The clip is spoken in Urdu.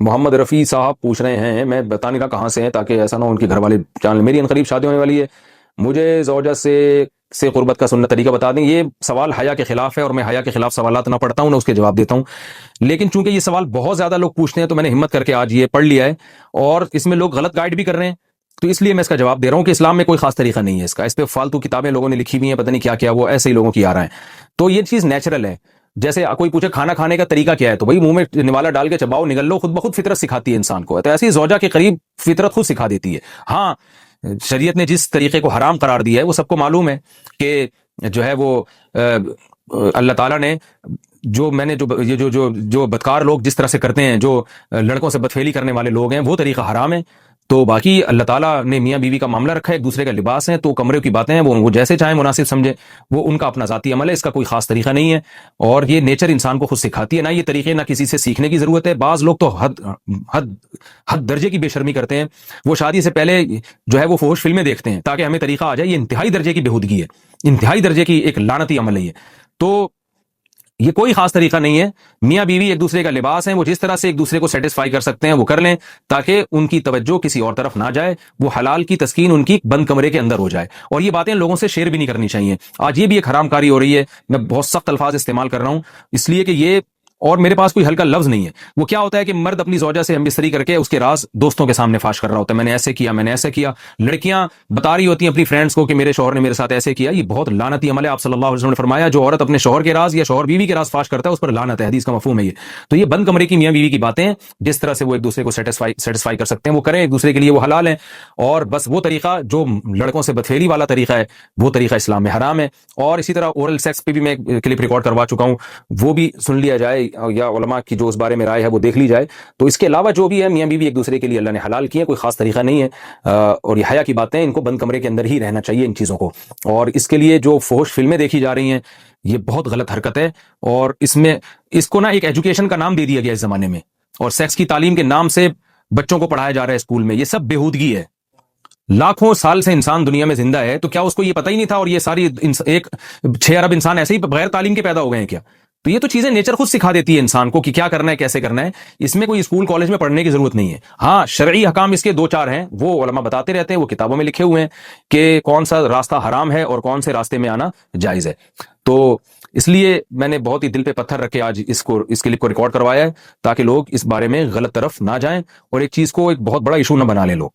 محمد رفیع صاحب پوچھ رہے ہیں، میں بتانے کا کہاں سے ہیں تاکہ ایسا نہ ہو ان کے گھر والے جان لیں۔ میری عنقریب شادی ہونے والی ہے، مجھے زوجہ سے قربت کا سنت طریقہ بتا دیں۔ یہ سوال حیا کے خلاف ہے اور میں حیا کے خلاف سوالات نہ پڑھتا ہوں نہ اس کے جواب دیتا ہوں، لیکن چونکہ یہ سوال بہت زیادہ لوگ پوچھتے ہیں تو میں نے ہمت کر کے آج یہ پڑھ لیا ہے، اور اس میں لوگ غلط گائیڈ بھی کر رہے ہیں، تو اس لیے میں اس کا جواب دے رہا ہوں کہ اسلام میں کوئی خاص طریقہ نہیں ہے اس کا۔ اس پہ فالتو کتابیں لوگوں نے لکھی ہوئی ہیں، پتہ نہیں کیا کیا، وہ ایسے ہی لوگوں کی آ رہا ہے۔ تو یہ چیز نیچرل ہے۔ جیسے کوئی پوچھے کھانا کھانے کا طریقہ کیا ہے، تو بھائی منہ میں نوالا ڈال کے چباؤ، نگل لو، خود بخود فطرت سکھاتی ہے انسان کو۔ تو ایسی زوجہ کے قریب فطرت خود سکھا دیتی ہے۔ ہاں، شریعت نے جس طریقے کو حرام قرار دیا ہے وہ سب کو معلوم ہے کہ جو ہے وہ اللہ تعالیٰ نے جو بدکار لوگ جس طرح سے کرتے ہیں، جو لڑکوں سے بدفعلی کرنے والے لوگ ہیں، وہ طریقہ حرام ہے۔ تو باقی اللہ تعالیٰ نے میاں بیوی کا معاملہ رکھا ہے، ایک دوسرے کا لباس ہے، تو کمرے کی باتیں ہیں وہ جیسے چاہیں مناسب سمجھے، وہ ان کا اپنا ذاتی عمل ہے، اس کا کوئی خاص طریقہ نہیں ہے، اور یہ نیچر انسان کو خود سکھاتی ہے۔ نہ یہ طریقے نہ کسی سے سیکھنے کی ضرورت ہے۔ بعض لوگ تو حد درجے کی بے شرمی کرتے ہیں، وہ شادی سے پہلے جو ہے وہ فحش فلمیں دیکھتے ہیں تاکہ ہمیں طریقہ آ جائے۔ یہ انتہائی درجے کی بےہودگی ہے، انتہائی درجے کی ایک لعنتی عمل ہے یہ۔ تو یہ کوئی خاص طریقہ نہیں ہے۔ میاں بیوی ایک دوسرے کا لباس ہیں، وہ جس طرح سے ایک دوسرے کو سیٹسفائی کر سکتے ہیں وہ کر لیں، تاکہ ان کی توجہ کسی اور طرف نہ جائے، وہ حلال کی تسکین ان کی بند کمرے کے اندر ہو جائے۔ اور یہ باتیں لوگوں سے شیئر بھی نہیں کرنی چاہیے۔ آج یہ بھی ایک حرام کاری ہو رہی ہے، میں بہت سخت الفاظ استعمال کر رہا ہوں اس لیے کہ یہ، اور میرے پاس کوئی ہلکا لفظ نہیں ہے۔ وہ کیا ہوتا ہے کہ مرد اپنی زوجہ سے ہم بستری کر کے اس کے راز دوستوں کے سامنے فاش کر رہا ہوتا ہے، میں نے ایسے کیا، میں نے ایسے کیا۔ لڑکیاں بتا رہی ہوتی ہیں اپنی فرینڈز کو کہ میرے شوہر نے میرے ساتھ ایسے کیا۔ یہ بہت لعنتی عمل ہے۔ آپ صلی اللہ علیہ وسلم نے فرمایا جو عورت اپنے شوہر کے راز یا شوہر بیوی کے راز فاش کرتا ہے اس پر لعنت ہے، حدیث کا مفہوم ہے یہ۔ تو یہ بند کمرے کی میاں بیوی کی باتیں ہیں، جس طرح سے وہ ایک دوسرے کو سیٹسفائی کر سکتے ہیں وہ کریں، ایک دوسرے کے لیے وہ حلال ہیں، اور بس وہ طریقہ جو لڑکوں سے بدفعلی والا طریقہ ہے وہ طریقہ اسلام میں حرام ہے۔ اور اسی طرح اورل سیکس پہ بھی میں کلپ ریکارڈ کروا چکا ہوں، وہ بھی سن لیا جائے، یا علماء کی جو اس بارے میں رائے ہے وہ دیکھ لی جائے۔ تو اس کے علاوہ جو بھی ہے میاں بیوی ایک دوسرے کے لیے اللہ نے حلال کیے، کوئی خاص طریقہ نہیں ہے، اور یہ حیا کی باتیں، ان کو بند کمرے کے اندر ہی رہنا چاہیے ان چیزوں کو۔ اور اس کے لیے جو فحش فلمیں دیکھی جا رہی ہیں یہ بہت غلط حرکت ہے، اور اس کو نا ایک ایجوکیشن کا نام دے دیا گیا اس زمانے میں، اور سیکس کی تعلیم کے نام سے بچوں کو پڑھایا جا رہا ہے اسکول میں۔ یہ سب بےہودگی ہے۔ لاکھوں سال سے انسان دنیا میں زندہ ہے، تو کیا اس کو یہ پتہ ہی نہیں تھا؟ اور یہ ساری ایک 6 ارب انسان ایسے ہی بغیر تعلیم کے پیدا ہو گئے ہیں کیا؟ تو یہ تو چیزیں نیچر خود سکھا دیتی ہے انسان کو کہ کیا کرنا ہے، کیسے کرنا ہے۔ اس میں کوئی اسکول کالج میں پڑھنے کی ضرورت نہیں ہے۔ ہاں، شرعی احکام اس کے 2-4 ہیں، وہ علماء بتاتے رہتے ہیں، وہ کتابوں میں لکھے ہوئے ہیں کہ کون سا راستہ حرام ہے اور کون سے راستے میں آنا جائز ہے۔ تو اس لیے میں نے بہت ہی دل پہ پتھر رکھ کے آج اس کلپ کو ریکارڈ کروایا ہے، تاکہ لوگ اس بارے میں غلط طرف نہ جائیں اور ایک چیز کو ایک بہت بڑا ایشو نہ بنا لیں لوگ۔